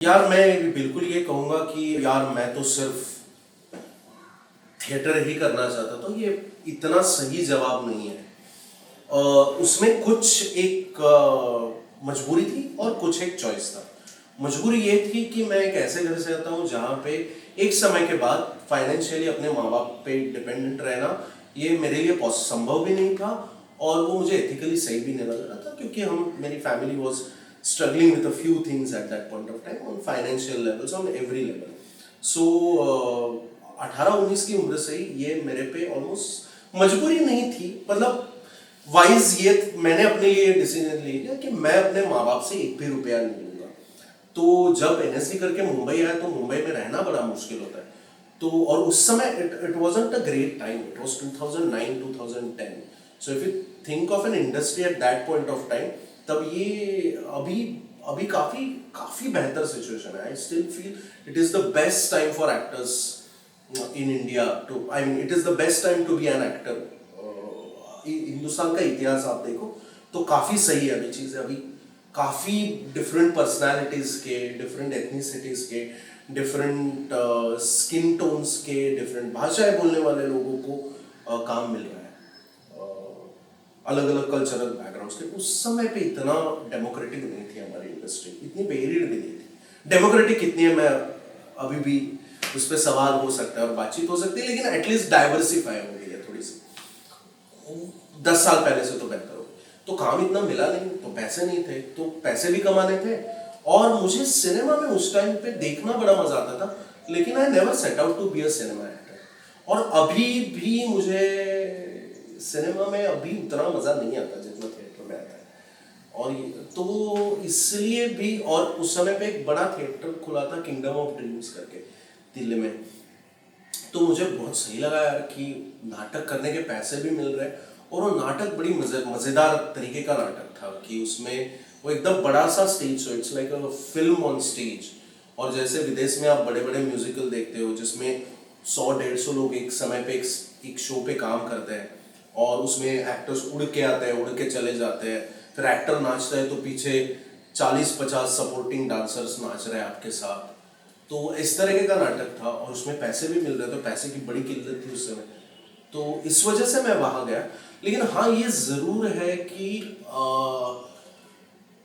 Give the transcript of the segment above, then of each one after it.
यार मैं बिल्कुल ये कहूँगा कि यार मैं तो सिर्फ थिएटर ही करना चाहता था, तो ये इतना सही जवाब नहीं है। उसमें कुछ एक मजबूरी थी और कुछ एक चॉइस था। मजबूरी ये थी कि मैं एक ऐसे घर से आता हूँ जहाँ पे एक समय के बाद फाइनेंशियली अपने माँ बाप पे डिपेंडेंट रहना ये मेरे लिए संभव भी नहीं था, और वो मुझे एथिकली सही भी नहीं लग रहा था, क्योंकि मेरी family was struggling with a few things at that point of time on financial levels, on every level. So 18-19 की उम्र से ही ये मेरे पे ऑलमोस्ट मजबूरी नहीं थी, मतलब वाइज ये मैंने अपने लिए डिसीजन ले लिया कि मैं अपने माँ बाप से एक भी रुपया नहीं लूंगा। तो जब एनएससी करके मुंबई आया तो मुंबई में रहना बड़ा मुश्किल होता है। तो और उस समय it wasn't a great time, it was 2009-2010। So if you think of an industry at that point of time, तब ये अभी अभी काफी काफी बेहतर सिचुएशन है। I still feel it is the best time for actors in India to, I mean it is the best time to be an actor. Hindustan का इतिहास आप देखो तो काफी सही है अभी चीजें, अभी काफी डिफरेंट पर्सनालिटीज के, डिफरेंट एथनिसिटीज के, डिफरेंट स्किन टोन्स के, डिफरेंट भाषाएं बोलने वाले लोगों को काम मिल रहा है, अलग अलग कल्चरल बैकग्राउंड्स के। उस समय पे इतना डेमोक्रेटिक नहीं थी हमारी इंडस्ट्री, इतनी वेरिड भी नहीं थी। डेमोक्रेटिक कितनी है मैं अभी भी उस पर सवाल हो सकता है और बातचीत हो सकती है, लेकिन एटलीस्ट डाइवर्सिफाई हो गई है थोड़ी सी। 10 साल पहले से तो बेहतर हो गई। तो काम इतना मिला नहीं, तो पैसे नहीं थे, तो पैसे भी कमाने थे, और मुझे सिनेमा में उस टाइम पे देखना बड़ा मजा आता था, लेकिन I never set out to be a cinema actor. और अभी भी मुझे सिनेमा में अभी उतना मजा नहीं आता जितना थिएटर में आता है। और तो इसलिए भी, और उस समय पे एक बड़ा थिएटर खुला था किंगडम ऑफ ड्रीम्स करके दिल्ली में, तो मुझे बहुत सही लगा यार कि नाटक करने के पैसे भी मिल रहे हैं, और वो नाटक बड़ी मजेदार तरीके का नाटक था कि उसमें वो एकदम बड़ा सा stage show, it's like a film on stage. और जैसे विदेश में आप बड़े बड़े म्यूजिकल देखते हो जिसमें 100-150 लोग एक समय पे एक शो पे काम करते हैं, और उसमें एक्टर्स उड़ के आते हैं, उड़ के चले जाते हैं, फिर एक्टर नाचता है तो पीछे 40-50 सपोर्टिंग डांसर्स नाच रहे हैं आपके साथ। तो इस तरह का नाटक था, और उसमें पैसे भी मिल रहे थे, पैसे की बड़ी किल्लत थी उस समय, तो इस वजह से मैं वहां गया। लेकिन हाँ, ये जरूर है कि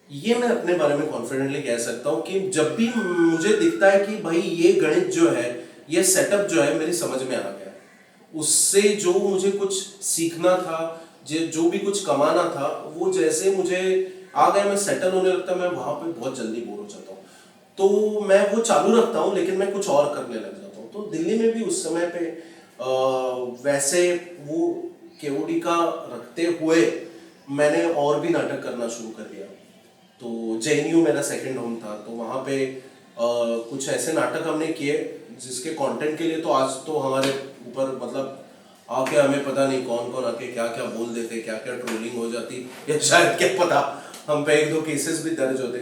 ये मैं अपने बारे में कॉन्फिडेंटली कह सकता हूँ कि जब भी मुझे दिखता है कि भाई ये गणित जो है, ये सेटअप जो है मेरी समझ में आ गया, उससे जो मुझे कुछ सीखना था, जो भी कुछ कमाना था, वो जैसे मुझे आ गया, मैं सेटल होने लगता, मैं वहां पे बहुत जल्दी बोर हो जाता हूँ, तो मैं वो चालू रखता हूँ, लेकिन मैं कुछ और करने लग जाता हूँ। तो दिल्ली में भी उस समय पे वैसे वो केओडी का रखते हुए मैंने और भी नाटक करना शुरू कर दिया। तो जेएनयू मेरा सेकंड होम था, तो वहाँ पे कुछ ऐसे नाटक हमने किए जिसके कंटेंट के लिए तो आज तो हमारे ऊपर मतलब आके हमें पता नहीं कौन कौन आके क्या क्या बोल देते, क्या क्या ट्रोलिंग हो जाती, या शायद क्या पता हम पे 1-2 केसेस भी दर्ज होते।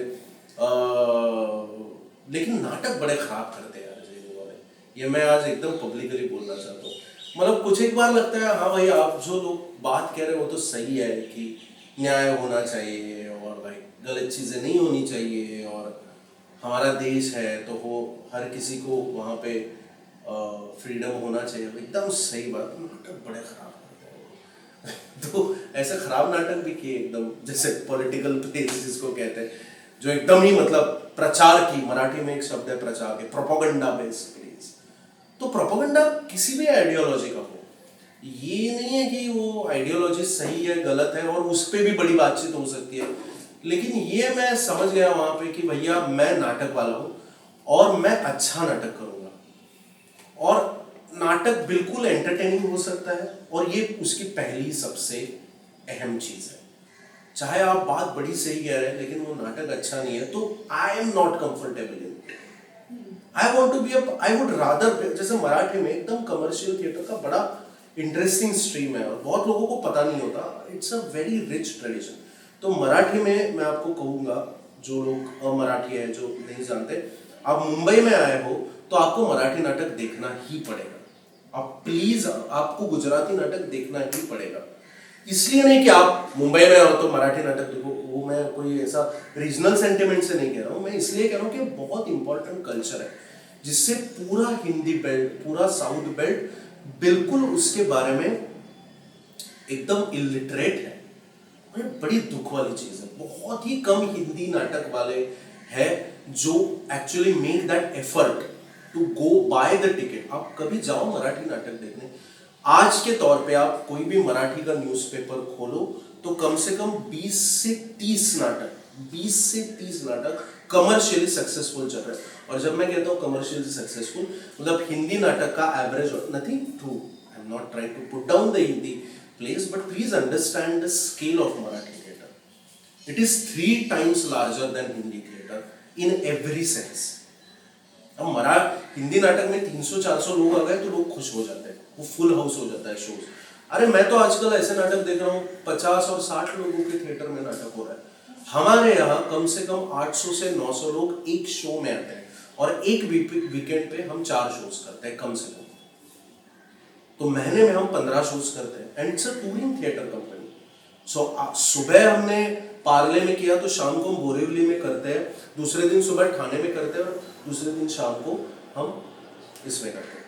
लेकिन नाटक बड़े खराब करते हैं यार जेएनयू वाले, ये मैं आज एकदम पब्लिकली बोलना चाहता हूँ। मतलब कुछ एक बार लगता है हाँ भाई, आप जो लोग बात कह रहे हो वो तो सही है कि न्याय होना चाहिए, और भाई गलत चीजें नहीं होनी चाहिए, और हमारा देश है तो वो हर किसी को वहाँ पे फ्रीडम होना चाहिए, एकदम सही बात। नाटक बड़े खराब करते हैं तो ऐसे खराब नाटक भी किए एकदम, जैसे पॉलिटिकल प्लेस जिसको कहते हैं, जो एकदम ही मतलब प्रचार की, मराठी में एक शब्द है प्रचार के, प्रोपोगंडा बेस्ड प्लेस। तो प्रोपोगंडा किसी भी आइडियोलॉजी का हो, ये नहीं है कि वो आइडियोलॉजी सही है गलत है, और उस पर भी बड़ी बातचीत हो सकती है, लेकिन ये मैं समझ गया वहां पे कि भैया मैं नाटक वाला हूं, और मैं अच्छा नाटक करूंगा, और नाटक बिल्कुल एंटरटेनिंग हो सकता है, और ये उसकी पहली सबसे अहम चीज है। चाहे आप बात बड़ी सही कह रहे हैं, लेकिन वो नाटक अच्छा नहीं है तो I am not comfortable in, I want to be I would rather, जैसे मराठी में एकदम कमर्शियल थिएटर का बड़ा इंटरेस्टिंग स्ट्रीम है और बहुत लोगों को पता नहीं होता, it's a very rich tradition. तो मराठी में मैं आपको कहूंगा, जो लोग अमराठी है जो नहीं जानते, आप मुंबई में आए हो तो आपको मराठी नाटक देखना ही पड़ेगा। आप प्लीज, आपको गुजराती नाटक देखना ही पड़ेगा। इसलिए नहीं कि आप मुंबई में हो तो मराठी नाटक देखो, वो वो मैं कोई ऐसा रीजनल सेंटिमेंट से नहीं कह रहा हूँ, मैं इसलिए कह रहा हूँ कि बहुत इंपॉर्टेंट कल्चर है जिससे पूरा हिंदी बेल्ट, पूरा साउथ बेल्ट बिल्कुल उसके बारे में एकदम इलिटरेट है। और ये बड़ी दुख वाली चीज है, बहुत ही कम हिंदी नाटक वाले हैं जो actually make that effort to go by the ticket. आप कभी जाओ मराठी नाटक देखने, आज के तौर पे आप कोई भी मराठी का न्यूज़पेपर खोलो तो कम से कम 20 से 30 नाटक, 20 से 30 नाटक कमर्शियली सक्सेसफुल चल रहे हैं। और जब मैं कहता हूँ कमर्शियली सक्सेसफुल, मतलब हिंदी नाटक का average, nothing true, I am not trying to put down the Hindi plays, but please understand the scale of Marathi theatre. It is 3 times larger than Hindi theatre in every sense. अब हिंदी नाटक में 300-400 लोग आ गए तो लोग खुश हो जाते हैं, वो फुल हाउस हो जाता है शोज। अरे मैं तो आजकल ऐसे नाटक देख रहा हूँ 50 और 60 लोगों के थिएटर में नाटक हो रहा है। हमारे यहाँ कम से कम 800 से 900 लोग एक शो में आते हैं और एक वीकेंड पे हम 4 शोज करते हैं कम से कम। तो महीने में हम 15 शोज करते हैं and it's a touring theatre company. So सुबह हमने पार्ले में किया तो शाम को हम बोरीवली में करते हैं, दूसरे दिन सुबह ठाणे में करते हैं और दूसरे दिन शाम को हम इसमें करते हैं।